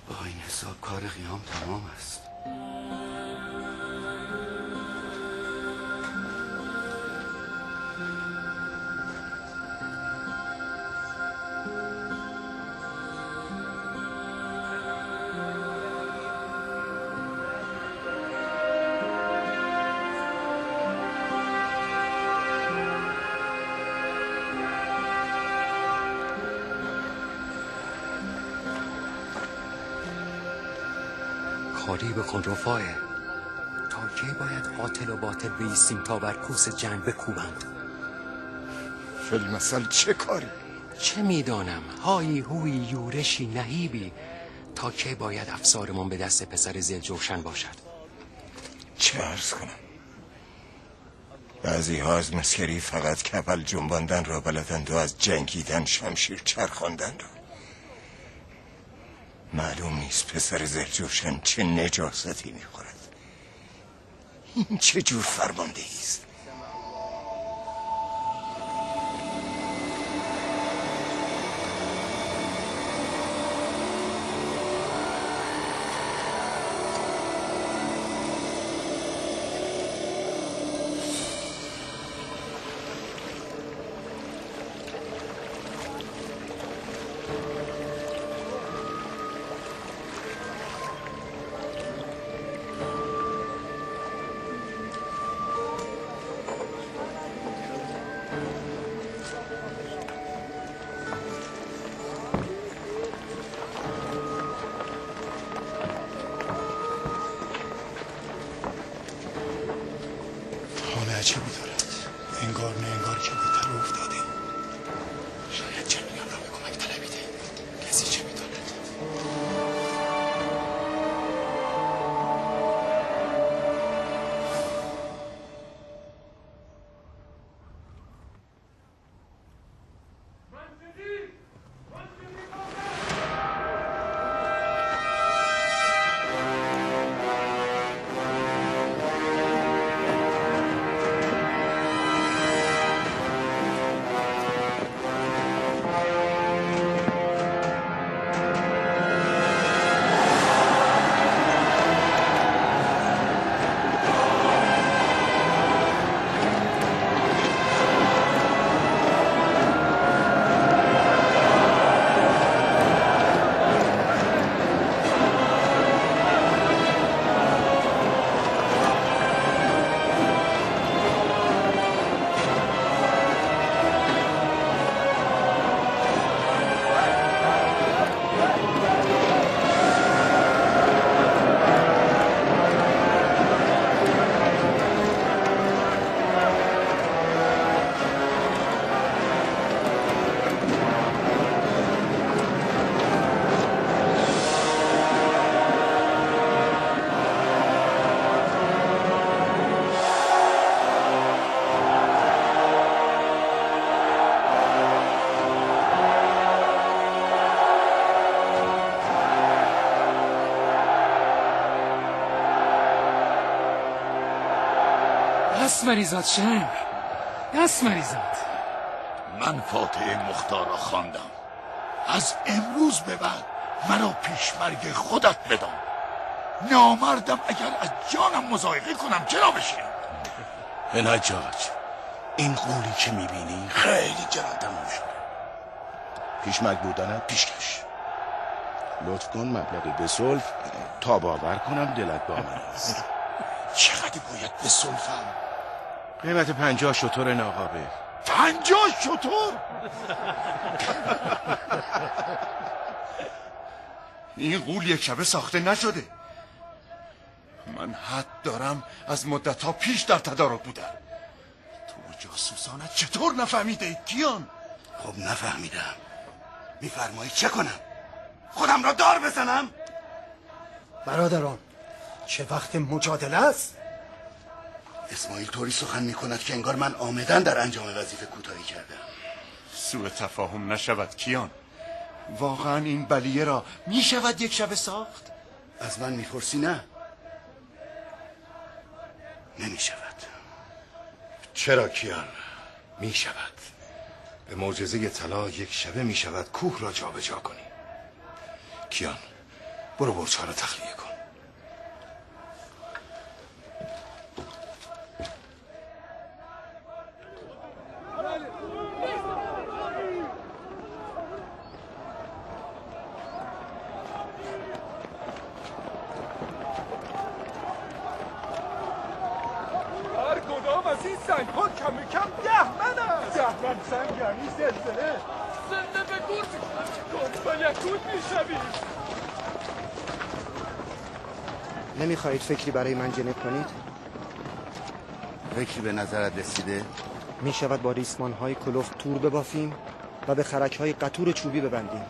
با این حساب کار قیام تمام است. کاری بکن رفاعه. تا کی باید قاتل و باطل بیستیم تا بر کوس جنگ بکوبند؟ فیلمسل چه کاری؟ چه میدانم، هایی هوی یورشی نهیبی. تا کی باید افسارمون به دست پسر زلجوشن باشد؟ چه عرض کنم؟ بعضی ها از مسکری فقط کپل جنباندن را بلدند و از جنگیدن شمشیر چرخاندن را. معلوم نیست پسر زلجوشن چه نجاستی میخورد. این چه جور فرماندهی است؟ چه می‌دارد؟ انگار نه انگار که به تله افتاده. شاید جنگیان را به کمک طلبیده. کسی چه می‌داند؟ اسمریزاد شنگ، اسمریزاد، من فاتحه مختار را خواندم. از امروز به بعد مرا پیشمرگ خودت بدان. نامردم اگر از جانم مضایقه کنم چرا بشین؟ به نجاج، این قولی که میبینی خیلی جرأتمون شده. پیشمرگ بودنت پیشکش. لطف کن مبلغی به صلح تا باور کنم دلت با من است. چقدر باید به صلحم؟ قیمت 50 شتر ناقابه. 50 شتر؟ این غول یک شبه ساخته نشده. من حد دارم از مدت‌ها پیش در تدارک بودم. تو جاسوسانت چطور نفهمیده اید کیان؟ خب نفهمیدم. میفرمایی چه کنم؟ خودم را دار بزنم؟ برادران، چه وقت مجادله است؟ اسماعیل طوری سخن میکند که انگار من آمدن در انجام وظیفه کوتاهی کردم. سوء تفاهم نشود کیان. واقعا این بلیه را میشود یک شب ساخت؟ از من میپرسی؟ نه، نمیشود. چرا کیان؟ میشود. به معجزه طلا یک شبه میشود کوه را جابجا کنی. کیان، برو برج‌ها رو تخلیه کن. هر کدام از این سنگ ها کم 10 من است. 10 من سنگ یعنی زلزله. زنده به گور میکنم که کن و یکود میشویم. نمیخواهید فکری برای من جنب کنید؟ فکری به نظرت رسیده؟ میشود با ریسمان های کلوفت تور ببافیم و به خرک های قطور چوبی ببندیم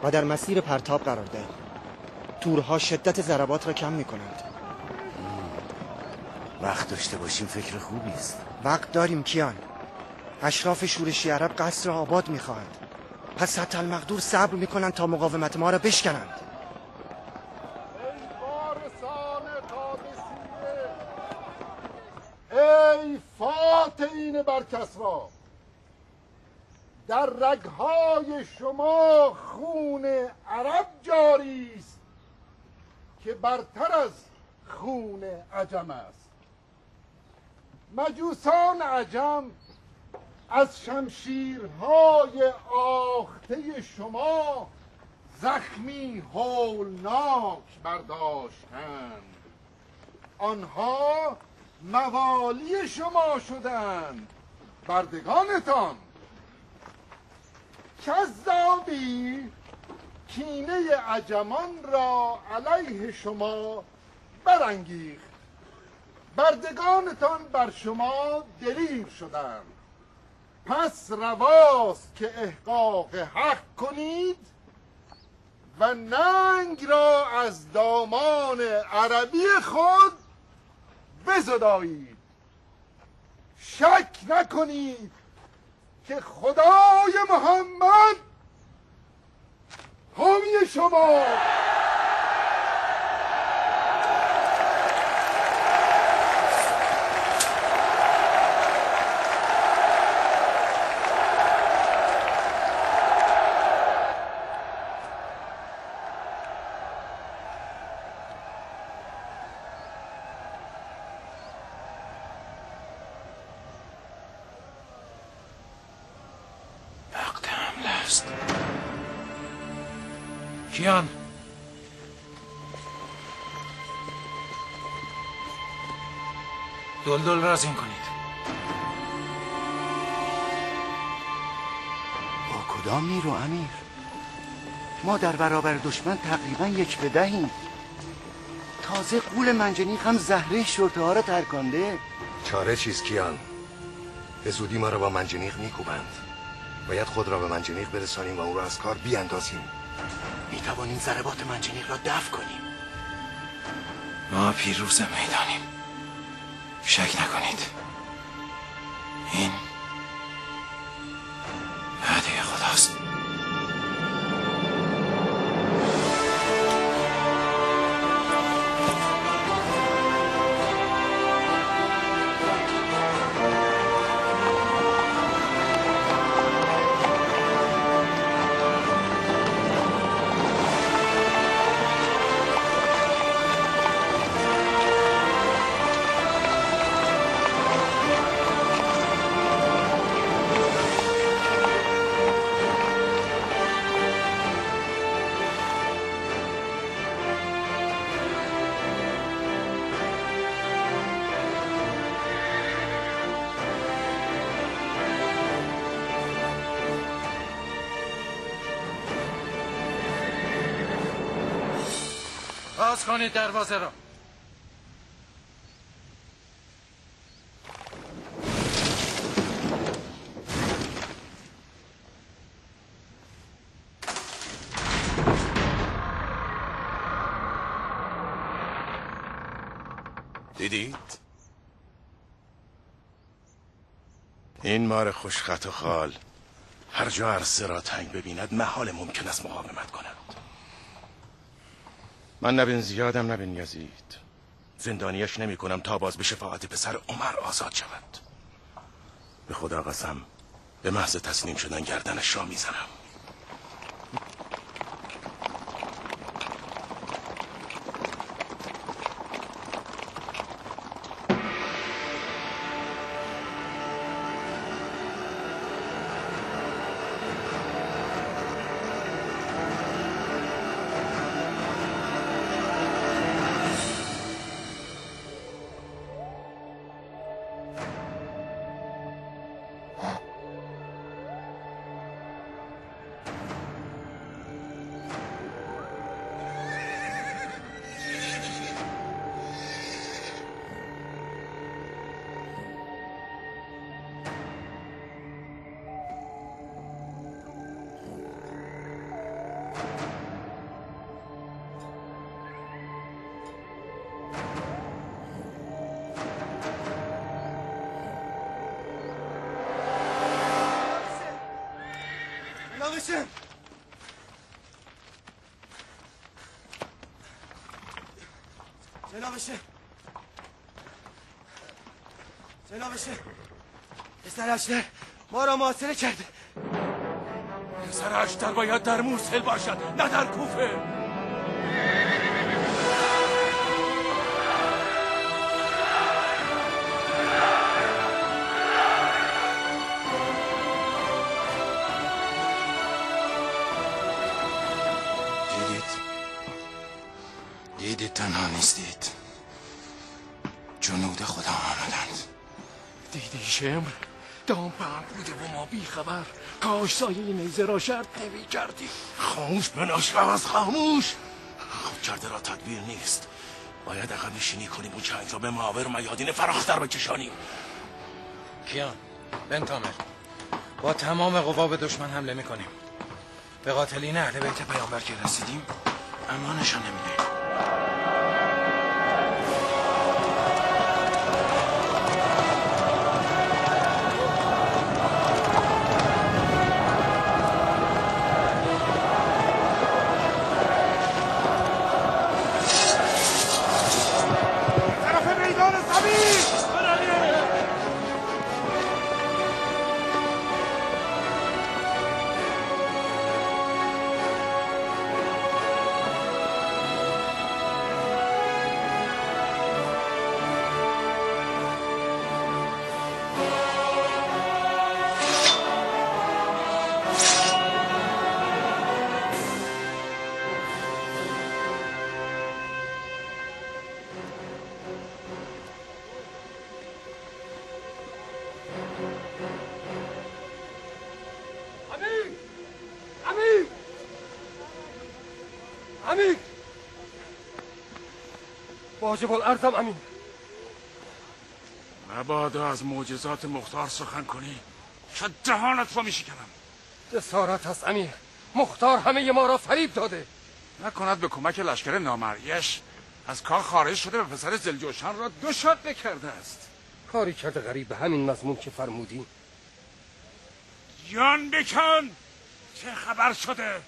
و در مسیر پرتاب قرار دهیم. تورها شدت ضربات را کم میکنند. وقت داشته باشیم فکر خوبی است. وقت داریم کیان. اشراف شورشی عرب قصر را آباد میخواهند، پس حتی المقدور صبر میکنند تا مقاومت ما را بشکنند. ای فاتحین بر کسری، در رگهای شما خون عرب جاری است که برتر از خون عجم است. مجوسان عجم از شمشیرهای آخته شما زخمی هولناک برداشتند. آنها موالی شما شدند، بردگانتان. کذابی کینه عجمان را علیه شما برانگیخت. بردگانتان بر شما دلیر شدند. پس رواست که احقاق حق کنید و ننگ را از دامان عربی خود بزدایید. شک نکنید که خدای محمد حامی شما. کیان دلدل رازین کنید. با کدام نیرو امیر؟ ما در برابر دشمن تقریبا 1 به 10. تازه قول منجنیق هم زهره شرطه ها را ترکانده. چاره چیز کیان؟ به زودی ما را با منجنیق میکوبند. باید خود را به منجنیق برسانیم و اون را از کار بیاندازیم. میتوانیم ضربات منجنیق را دفع کنیم. ما پیروز میدانیم. شک نکنید. این وعده خداست. باز کنید دروازه را. دیدید؟ این مار خوشخط و خال هر جا عرصه را تنگ ببیند محال ممکن است مقاومت کند. من نه بن زیادم نه بن یزید. زندانیش نمی کنم تا باز به شفاعت پسر عمر آزاد شود. به خدا قسم به محض تسلیم شدن گردنش را میزنم. جنابشه پسر اشتر ما را محاصره کرده. پسر اشتر باید در موصل باشد نه در کوفه. دیدید تنها نیستید، جنود خدا آمدند. دیدی شمر؟ دام پهن بوده و ما بی خبر. کاش سایه نیزه را شرط نمی کردی. خاموش بناش از خاموش. خود کرده را تدبیر نیست. باید عقب نشینی کنیم و جنگ را به محاور و میادین فراختر بکشانیم. کیان، بن تامر، با تمام قوا به دشمن حمله میکنیم. به قاتلین اهل بیت پیامبر که رسیدیم امانشان نمیدهیم. واجب الارزم امین. مبادا از معجزات مختار سخن کنی که دهانت رو میشکنم. جسارت هست امیر. مختار همه ما را فریب داده. نکند به کمک لشکر نامریش از کار خارج شده و پسر زلجوشان را دو شقه کرده است. کاری کرده غریب به همین مضمون که فرمودی. جان بکن، چه خبر شده؟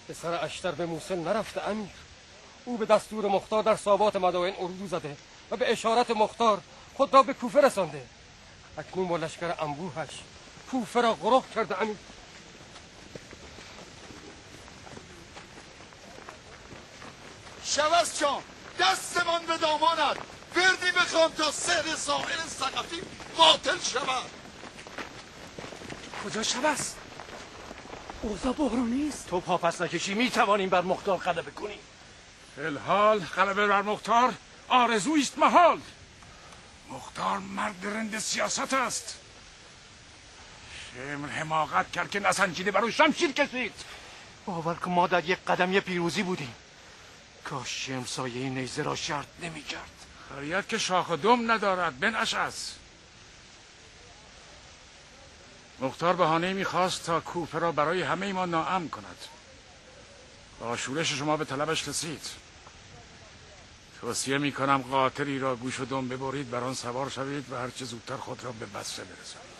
پسر اشتر به موصل نرفته امیر. او به دستور مختار در صابات مدائن اردو زده و به اشارت مختار خود را به کوفه رسانده. اکنون با لشکر انبوهش کوفه را غرق کرده امیر. شوست جان، دستمان به دامانت. وردی بخوام تا سحر ساحل ثقفی باطل شود. کجا شوست؟ اوضاع بحرانی است. تو پاپس نکشی میتوانیم بر مختار غلبه کنیم. الحال غلبه بر مختار آرزویی است محال. مختار مرد رند سیاست است. شمر حماقت کرد که نسنجیده بر او شمشیر کشید. باور کن ما در یک قدمی پیروزی بودیم. کاش شمر سایه نیزه را شرط نمی کرد. خریت که شاخ و دم ندارد بن اشعث. مختار بهانه میخواست تا کوفه را برای همه ما ناامن کند. با شورش شما به طلبش رسید. توصیه میکنم قاطری را گوش و دم ببرید، بر آن سوار شوید و هرچه زودتر خود را به بصره برسانید.